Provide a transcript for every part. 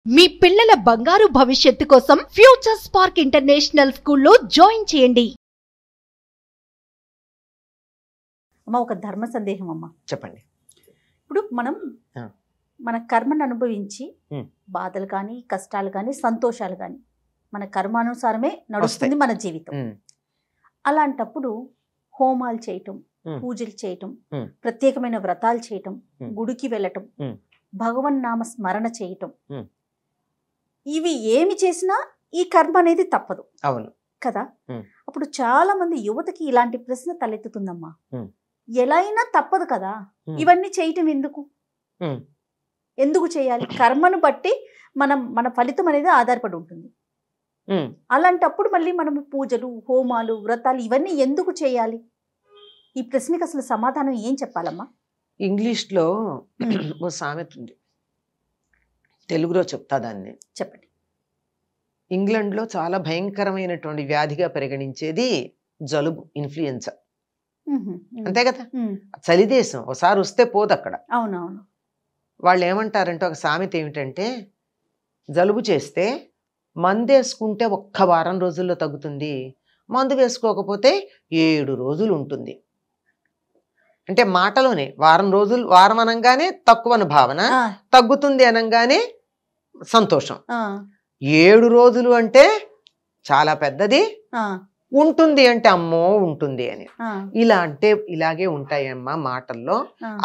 మీ పిల్లల బంగారు భవిష్యత్తు కోసం ఫ్యూచర్ స్పార్క్ ఇంటర్నేషనల్ స్కూల్లో జాయిన్ చేయండి. అమ్మ, ఒక ధర్మ సందేహం అమ్మ. చెప్పండి. ఇప్పుడు మనం మన కర్మను అనుభవించి బాధలు కానీ, కష్టాలు కానీ, సంతోషాలు కానీ మన కర్మానుసారమే నడుస్తుంది మన జీవితం. అలాంటప్పుడు హోమాలు చేయటం, పూజలు చేయటం, ప్రత్యేకమైన వ్రతాలు చేయటం, గుడికి వెళ్ళటం, భగవన్ నామ స్మరణ చేయటం, ఇవి ఏమి చేసినా ఈ కర్మ అనేది తప్పదు. అవును కదా. అప్పుడు చాలా మంది యువతకి ఇలాంటి ప్రశ్న తలెత్తుతుందమ్మా, ఎలా అయినా తప్పదు కదా, ఇవన్నీ చేయటం ఎందుకు, ఎందుకు చేయాలి? కర్మను బట్టి మన ఫలితం అనేది ఆధారపడి ఉంటుంది. అలాంటప్పుడు మళ్ళీ మనం పూజలు, హోమాలు, వ్రతాలు ఇవన్నీ ఎందుకు చేయాలి? ఈ ప్రశ్నకి అసలు సమాధానం ఏం చెప్పాలమ్మా? ఇంగ్లీష్లో ఓ సామెత ఉంది, తెలుగులో చెప్తా దాన్ని. చెప్పండి. ఇంగ్లాండ్లో చాలా భయంకరమైనటువంటి వ్యాధిగా పరిగణించేది జలుబు, ఇన్ఫ్లుయెన్జా. అంతే కదా, చలి దేశం, ఒకసారి వస్తే పోదు అక్కడ. అవునవును. వాళ్ళు ఏమంటారంటే, ఒక సామెత ఏమిటంటే, జలుబు చేస్తే మందు వేసుకుంటే ఒక్క వారం రోజుల్లో తగ్గుతుంది, మందు వేసుకోకపోతే 7 రోజులు ఉంటుంది. అంటే మాటలోనే వారం అనగానే తక్కువని భావన, తగ్గుతుంది అనగానే సంతోషం. 7 రోజులు అంటే చాలా పెద్దది, ఉంటుంది అంటే అమ్మో ఉంటుంది అని. ఇలా అంటే ఇలాగే ఉంటాయమ్మా మాటల్లో.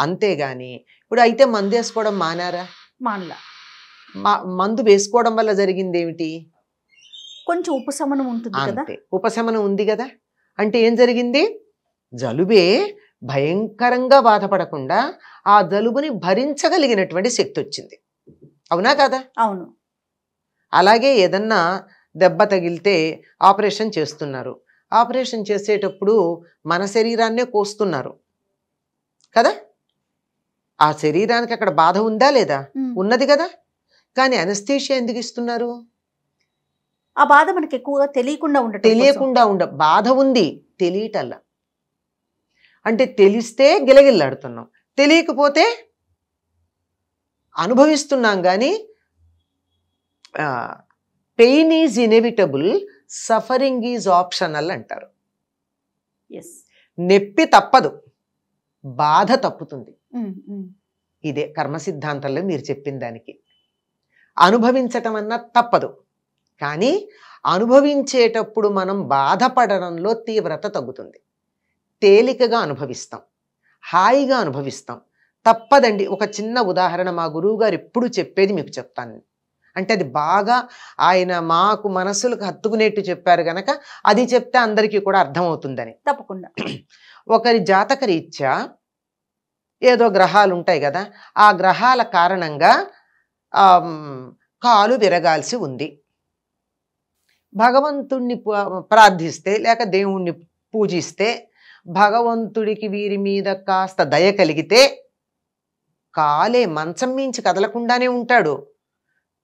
అంతేగాని ఇప్పుడు అయితే మందు వేసుకోవడం మానారా? మానలా. మందు వేసుకోవడం వల్ల జరిగింది ఏమిటి? కొంచెం ఉపశమనం ఉంటుంది కదా. ఉపశమనం ఉంది కదా. అంటే ఏం జరిగింది? జలుబే భయంకరంగా బాధపడకుండా ఆ జలుబుని భరించగలిగినటువంటి శక్తి వచ్చింది. అవునా కదా? అవును. అలాగే ఏదన్నా దెబ్బ తగిలితే ఆపరేషన్ చేస్తున్నారు. ఆపరేషన్ చేసేటప్పుడు మన శరీరాన్నే కోస్తున్నారు కదా. ఆ శరీరానికి అక్కడ బాధ ఉందా లేదా? ఉన్నది కదా. కానీ అనస్థీషియా ఎందుకు ఇస్తున్నారు? ఆ బాధ మనకి ఎక్కువగా తెలియకుండా బాధ ఉంది, తెలియటల్లా. అంటే తెలిస్తే గిలగిల్లాడుతున్నాం, తెలియకపోతే అనుభవిస్తున్నాం. కానీ pain is inevitable, suffering is optional అంటారు. నొప్పి తప్పదు, బాధ తప్పుతుంది. ఇదే కర్మ సిద్ధాంతంలో మీరు చెప్పిన దానికి. అనుభవించటం అన్నా తప్పదు, కానీ అనుభవించేటప్పుడు మనం బాధపడడంలో తీవ్రత తగ్గుతుంది. తేలికగా అనుభవిస్తాం, హాయిగా అనుభవిస్తాం. తప్పదండి. ఒక చిన్న ఉదాహరణ మా గురువు గారు ఎప్పుడు చెప్పేది మీకు చెప్తాను. అంటే అది బాగా ఆయన మాకు మనసులకు హత్తుకునేట్టు చెప్పారు గనక అది చెప్తే అందరికీ కూడా అర్థమవుతుందని. తప్పకుండా. ఒకరి జాతక రీత్యా ఏదో గ్రహాలు ఉంటాయి కదా, ఆ గ్రహాల కారణంగా కాలు విరగాల్సి ఉంది. భగవంతుణ్ణి ప్రార్థిస్తే లేక దేవుణ్ణి పూజిస్తే భగవంతుడికి వీరి మీద కాస్త దయ కలిగితే కాలే మంచం మించి కదలకుండానే ఉంటాడు.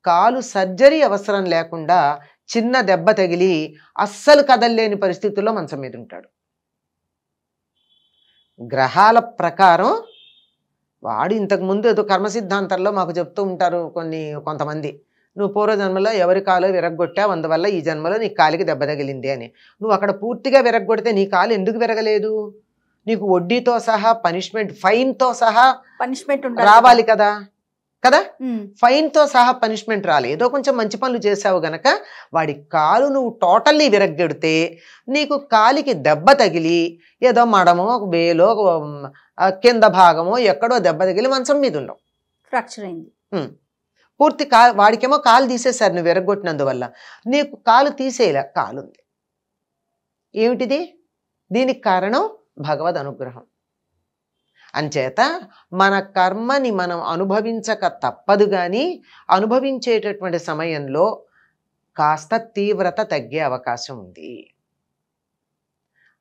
కాలు సర్జరీ అవసరం లేకుండా చిన్న దెబ్బ తగిలి అస్సలు కదలలేని పరిస్థితుల్లో మంచం మీద ఉంటాడు. గ్రహాల ప్రకారం వాడు ఇంతకుముందు ఏదో కర్మ సిద్ధాంతంలో మాకు చెప్తూ ఉంటారు కొంతమంది, నువ్వు పూర్వజన్మలో ఎవరి కాలు విరగ్గొట్టావు, అందువల్ల ఈ జన్మలో నీ కాలికి దెబ్బ తగిలింది అని. నువ్వు అక్కడ పూర్తిగా విరగ్గొడితే నీ కాలు ఎందుకు విరగలేదు? నీకు వడ్డీతో సహా పనిష్మెంట్, ఫైన్తో సహా పనిష్మెంట్ రావాలి కదా. ఫైన్తో సహా పనిష్మెంట్ రాలి. ఏదో కొంచెం మంచి పనులు చేసావు గనక వాడి కాలు నువ్వు టోటల్లీ విరగ్గొడితే నీకు కాలికి దెబ్బ తగిలి ఏదో మడమో వేలో కింద భాగమో ఎక్కడో దెబ్బ తగిలి మంచం మీద ఉండవు, ఫ్రాక్చర్ అయింది. పూర్తి వాడికేమో కాలు తీసేశారు నువ్వు విరగ్గొట్టినందువల్ల. నీకు కాలు తీసేలా కాలుంది. ఏమిటిది? దీనికి కారణం భగవద్ అనుగ్రహం. అంచేత మన కర్మని మనం అనుభవించక తప్పదు. కానీ అనుభవించేటటువంటి సమయంలో కాస్త తీవ్రత తగ్గే అవకాశం ఉంది.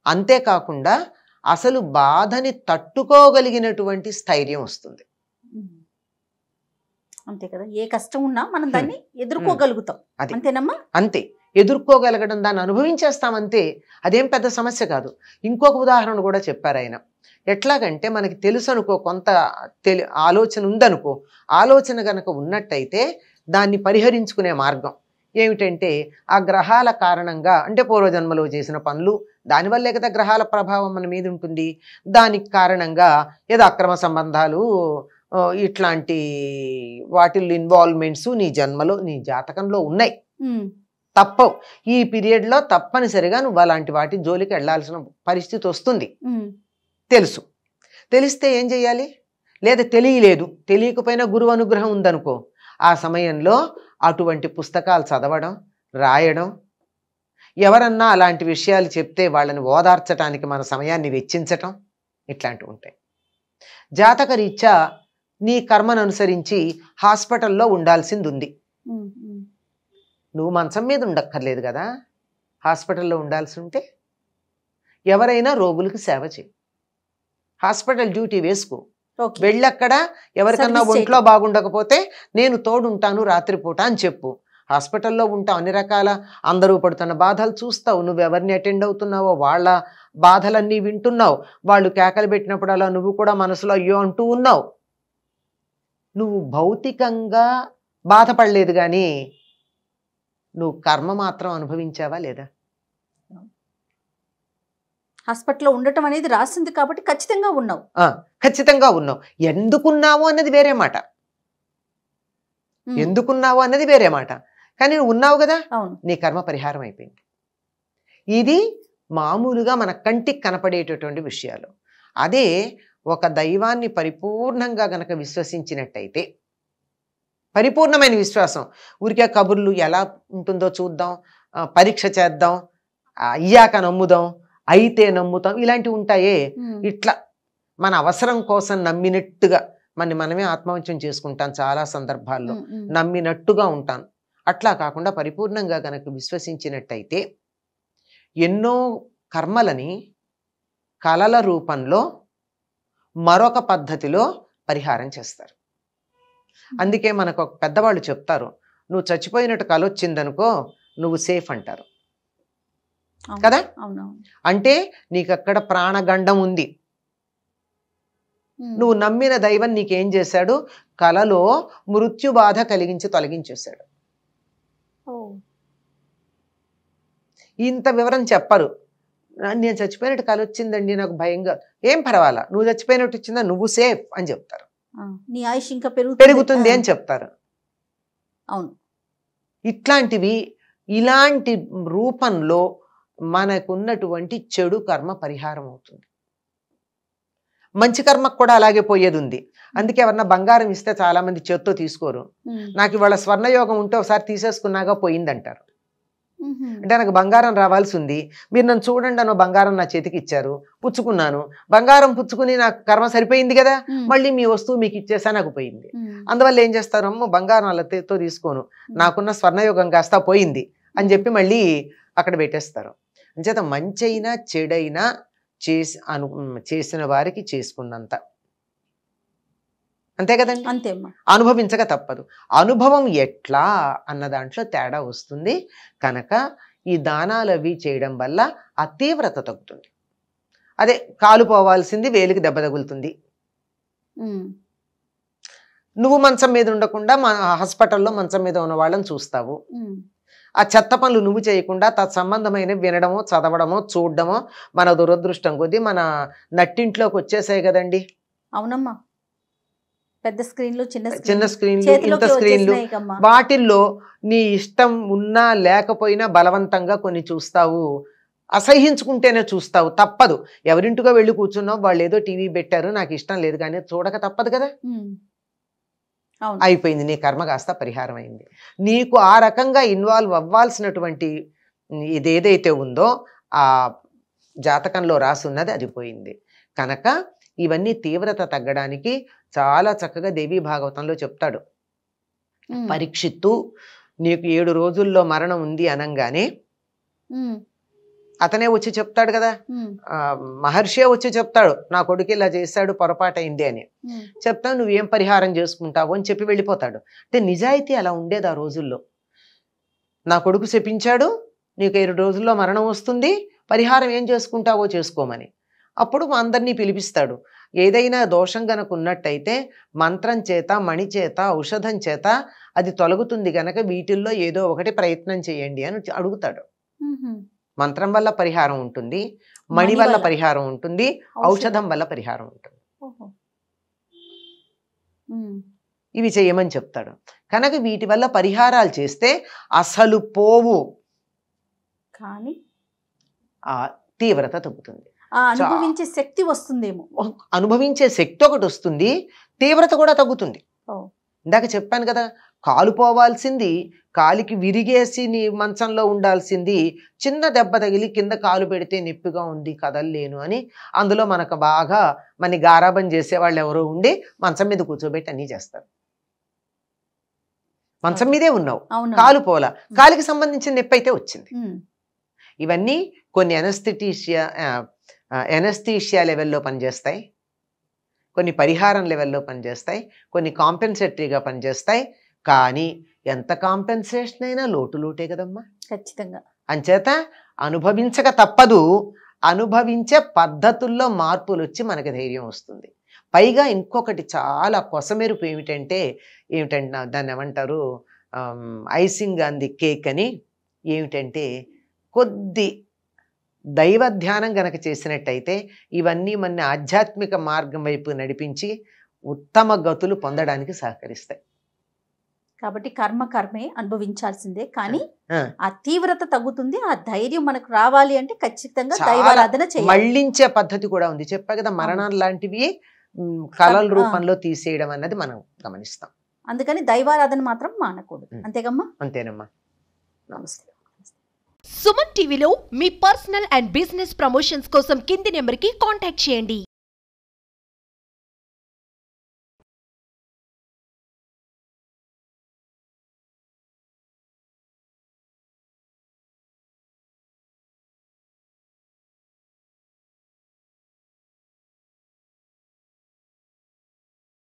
అంతేకాకుండా అసలు బాధని తట్టుకోగలిగినటువంటి స్థైర్యం వస్తుంది. అంతే కదా. ఏ కష్టం ఉన్నా మనం దాన్ని ఎదుర్కోగలుగుతాం. అంతేనమ్మా? అంతే, ఎదుర్కోగలగడం, దాన్ని అనుభవించేస్తాం అంతే. అదేం పెద్ద సమస్య కాదు. ఇంకొక ఉదాహరణ కూడా చెప్పారు ఆయన. ఎట్లాగంటే మనకి తెలుసు అనుకో, కొంత ఆలోచన ఉందనుకో, ఆలోచన కనుక ఉన్నట్టయితే దాన్ని పరిహరించుకునే మార్గం ఏమిటంటే ఆ గ్రహాల కారణంగా, అంటే పూర్వజన్మలో చేసిన పనులు దానివల్లే కదా గ్రహాల ప్రభావం మన మీద ఉంటుంది. దానికి కారణంగా ఏదో అక్రమ సంబంధాలు, ఇట్లాంటి వాటిల్లో ఇన్వాల్వ్మెంట్స్ నీ జన్మలో నీ జాతకంలో ఉన్నాయి, తప్పవు. ఈ పీరియడ్లో తప్పనిసరిగా నువ్వు అలాంటి వాటి జోలికి వెళ్లాల్సిన పరిస్థితి వస్తుంది. తెలుసు. తెలిస్తే ఏం చెయ్యాలి? లేదా తెలియలేదు, తెలియకపోయినా గురువు అనుగ్రహం ఉందనుకో, ఆ సమయంలో అటువంటి పుస్తకాలు చదవడం, రాయడం, ఎవరన్నా అలాంటి విషయాలు చెప్తే వాళ్ళని ఓదార్చడానికి మన సమయాన్ని వెచ్చించటం, ఇట్లాంటివి ఉంటాయి. జాతక రీత్యా నీ కర్మను అనుసరించి హాస్పిటల్లో ఉండాల్సింది ఉంది. నువ్వు మంచం మీద ఉండక్కర్లేదు కదా, హాస్పిటల్లో ఉండాల్సి ఉంటే ఎవరైనా రోగులకు సేవ చేయి, హాస్పిటల్ డ్యూటీ వేసుకో, వెళ్ళక్కడ ఎవరికన్నా ఒంట్లో బాగుండకపోతే నేను తోడుంటాను రాత్రిపూట అని చెప్పు. హాస్పిటల్లో ఉంటావు, అన్ని రకాల అందరూ పడుతున్న బాధలు చూస్తావు, నువ్వు ఎవరిని అటెండ్ అవుతున్నావో వాళ్ళ బాధలన్నీ వింటున్నావు, వాళ్ళు కేకలు పెట్టినప్పుడు అలా నువ్వు కూడా మనసులో అయ్యో అంటూ ఉన్నావు. నువ్వు భౌతికంగా బాధపడలేదు కానీ నువ్వు కర్మ మాత్రం అనుభవించావా లేదా? హాస్పిటల్లో ఉండటం అనేది రాసింది కాబట్టి ఖచ్చితంగా ఉన్నావు. ఖచ్చితంగా ఉన్నావు. ఎందుకున్నావు అన్నది వేరే మాట, ఎందుకున్నావు అన్నది వేరే మాట, కానీ నువ్వు ఉన్నావు కదా, నీ కర్మ పరిహారం అయిపోయింది. ఇది మామూలుగా మన కంటికి కనపడేటటువంటి విషయాలు. అదే ఒక దైవాన్ని పరిపూర్ణంగా గనక విశ్వసించినట్టయితే, పరిపూర్ణమైన విశ్వాసం, ఊరికే కబుర్లు ఎలా ఉంటుందో చూద్దాం, పరీక్ష చేద్దాం, అయ్యాక నమ్ముదాం, అయితే నమ్ముతాం, ఇలాంటివి ఉంటాయే, ఇట్లా మన అవసరం కోసం నమ్మినట్టుగా మనమే ఆత్మవంచం చేసుకుంటాం చాలా సందర్భాల్లో, నమ్మినట్టుగా ఉంటాను. అట్లా కాకుండా పరిపూర్ణంగా గనక విశ్వసించినట్టయితే ఎన్నో కర్మలని కళల రూపంలో మరొక పద్ధతిలో పరిహారం చేస్తారు. అందుకే మనకు ఒక పెద్దవాళ్ళు చెప్తారు, నువ్వు చచ్చిపోయినట్టు కల వచ్చిందనుకో నువ్వు సేఫ్ అంటారు కదా. అంటే నీకు అక్కడ ప్రాణగండం ఉంది, నువ్వు నమ్మిన దైవం నీకేం చేశాడు, కలలో మృత్యు బాధ కలిగించి తొలగించేశాడు. ఇంత వివరం చెప్పరు. నేను చచ్చిపోయినట్టు కల వచ్చిందండి, నాకు భయంగా, ఏం పర్వాలా, నువ్వు చచ్చిపోయినట్టు వచ్చిందా, నువ్వు సేఫ్ అని చెప్తారు. నీ ఆయుష్ ఇంకా పెరుగుతుంది అని చెప్తారు. అవును, ఇట్లాంటివి, ఇలాంటి రూపంలో మనకున్నటువంటి చెడు కర్మ పరిహారం అవుతుంది. మంచి కర్మకు కూడా అలాగే పోయేది ఉంది. అందుకే ఎవరన్నా బంగారం ఇస్తే చాలా మంది చేత్తో తీసుకోరు. నాకు ఇవాళ స్వర్ణయోగం ఉంటే ఒకసారి తీసేసుకున్నాగా పోయిందంటారు. అంటే నాకు బంగారం రావాల్సి ఉంది, మీరు నన్ను చూడండి అన్న బంగారం నా చేతికి ఇచ్చారు, పుచ్చుకున్నాను, బంగారం పుచ్చుకుని నాకు కర్మ సరిపోయింది కదా, మళ్ళీ మీ వస్తువు మీకు ఇచ్చేసా నాకు పోయింది. అందువల్ల ఏం చేస్తారు, అమ్మో బంగారం అలతో తీసుకోను, నాకున్న స్వర్ణయోగం కాస్త పోయింది అని చెప్పి మళ్ళీ అక్కడ పెట్టేస్తారు. అంచేత మంచైనా చెడైనా చేసిన వారికి చేసుకున్నంత, అంతే కదండి, అంతే, అనుభవించక తప్పదు. అనుభవం ఎట్లా అన్న దాంట్లో తేడా వస్తుంది కనుక ఈ దానాలు అవి చేయడం వల్ల ఆ తీవ్రత తగ్గుతుంది. అదే కాలు పోవాల్సింది వేలికి దెబ్బ తగులుతుంది. నువ్వు మంచం మీద ఉండకుండా హాస్పిటల్లో మంచం మీద ఉన్న వాళ్ళని చూస్తావు. ఆ చెత్త పనులు నువ్వు చేయకుండా తత్సంబంధమైన వినడమో చదవడమో చూడడమో మన దురదృష్టం కొద్దీ మన నట్టింట్లోకి వచ్చేసాయి కదండి. అవునమ్మా, పెద్ద స్క్రీన్లు, చిన్న స్క్రీన్లు, ఇంత స్క్రీన్లు, వాటిల్లో నీ ఇష్టం ఉన్నా లేకపోయినా బలవంతంగా కొన్ని చూస్తావు, అసహ్యించుకుంటేనే చూస్తావు, తప్పదు. ఎవరింటికో వెళ్ళి కూర్చున్నావు, వాళ్ళు ఏదో టీవీ పెట్టారు, నాకు ఇష్టం లేదు కానీ చూడక తప్పదు కదా. అయిపోయింది, నీ కర్మ కాస్త పరిహారం అయింది. నీకు ఆ రకంగా ఇన్వాల్వ్ అవ్వాల్సినటువంటి ఇదేదైతే ఉందో ఆ జాతకంలో రాసున్నది అది పోయింది కనుక ఇవన్నీ తీవ్రత తగ్గడానికి చాలా చక్కగా దేవీ భాగవతంలో చెప్తాడు. పరీక్షిత్తు నీకు 7 రోజుల్లో మరణం ఉంది అనంగానే అతనే వచ్చి చెప్తాడు కదా, మహర్షే వచ్చి చెప్తాడు, నా కొడుకు ఇలా చేశాడు, పొరపాటైంది అని చెప్తావు, నువ్వేం పరిహారం చేసుకుంటావు అని చెప్పి వెళ్ళిపోతాడు. అంటే నిజాయితీ అలా ఉండేది ఆ రోజుల్లో. నా కొడుకు శపించాడు, నీకు 7 రోజుల్లో మరణం వస్తుంది, పరిహారం ఏం చేసుకుంటావో చేసుకోమని. అప్పుడు అందరినీ పిలిపిస్తాడు. ఏదైనా దోషం గనక ఉన్నట్టయితే మంత్రం చేత, మణి చేత, ఔషధం చేత అది తొలగుతుంది గనక వీటిల్లో ఏదో ఒకటి ప్రయత్నం చేయండి అని అడుగుతాడు. మంత్రం వల్ల పరిహారం ఉంటుంది, మణి వల్ల పరిహారం ఉంటుంది, ఔషధం వల్ల పరిహారం ఉంటుంది. ఇవి చేయమని చెప్తాడు. కనుక వీటి వల్ల పరిహారాలు చేస్తే అసలు పోవు, కానీ ఆ తీవ్రత తగ్గుతుంది. అనుభవించే శక్తి వస్తుందేమో, అనుభవించే శక్తి ఒకటి వస్తుంది, తీవ్రత కూడా తగ్గుతుంది. ఇందాక చెప్పాను కదా, కాలు పోవాల్సింది, కాలికి విరిగేసి నీ మంచంలో ఉండాల్సింది చిన్న దెబ్బ తగిలి కింద కాలు పెడితే నొప్పిగా ఉంది కదలలేను అని అందులో మనకు బాగా మన గారాబం చేసేవాళ్ళు ఎవరో ఉండి మంచం మీద కూర్చోబెట్టి అన్నీ చేస్తారు. మంచం మీదే ఉన్నావు, కాలు పోలా, కాలికి సంబంధించిన నొప్పి అయితే వచ్చింది. ఇవన్నీ కొన్ని ఎనస్థీషియా లెవెల్లో పనిచేస్తాయి, కొన్ని పరిహారం లెవెల్లో పనిచేస్తాయి, కొన్ని కాంపెన్సేటరీగా పనిచేస్తాయి. కానీ ఎంత కాంపెన్సేషన్ అయినా లోటే కదమ్మా. ఖచ్చితంగా. అంచేత అనుభవించక తప్పదు. అనుభవించే పద్ధతుల్లో మార్పులు వచ్చి మనకి ధైర్యం వస్తుంది. పైగా ఇంకొకటి చాలా కొసమెరుపు ఏమిటంటే దాన్ని ఏమంటారు, ఐసింగ్ ఆన్ ది కేక్ అని. ఏమిటంటే కొద్ది దైవ ధ్యానం గనక చేసినట్టయితే ఇవన్నీ మన ఆధ్యాత్మిక మార్గం వైపు నడిపించి ఉత్తమ గతులు పొందడానికి సహకరిస్తాయి. కాబట్టి కర్మే అనుభవించాల్సిందే, కానీ ఆ తీవ్రత తగ్గుతుంది. ఆ ధైర్యం మనకు రావాలి అంటే ఖచ్చితంగా దైవారాధన చేయాలి. మళ్ళించే పద్ధతి కూడా ఉంది. చెప్పా కదా, మరణాలు లాంటివి కళల రూపంలో తీసేయడం అన్నది మనం గమనిస్తాం. అందుకని దైవారాధన మాత్రం మానకూడదు. అంతేగమ్మా? అంతేనమ్మా. నమస్తే. సుమన్ టీవీలో మీ పర్సనల్ అండ్ బిజినెస్ ప్రమోషన్స్ కోసం కింది నెంబర్కి కాంటాక్ట్ చేయండి.